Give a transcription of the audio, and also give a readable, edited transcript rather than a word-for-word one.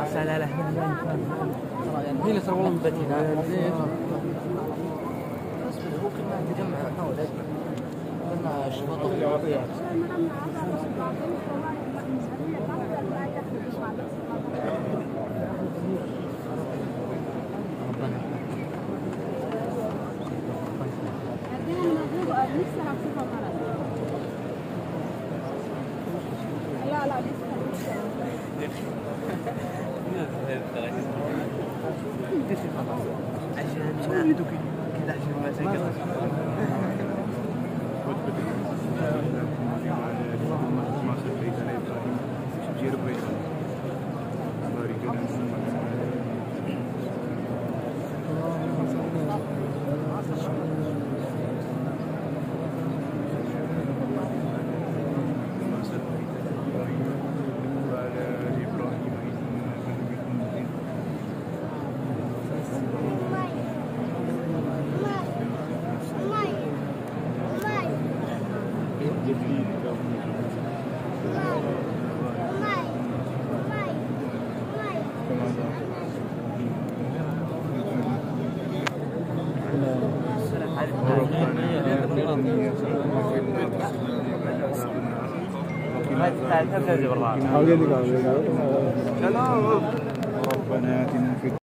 أسأل على أحمد هي اللي ترى والله مبتنا هو كنا نتجمع حول كنا شباب لا عشان كذا عشان ما ربنا آتنا في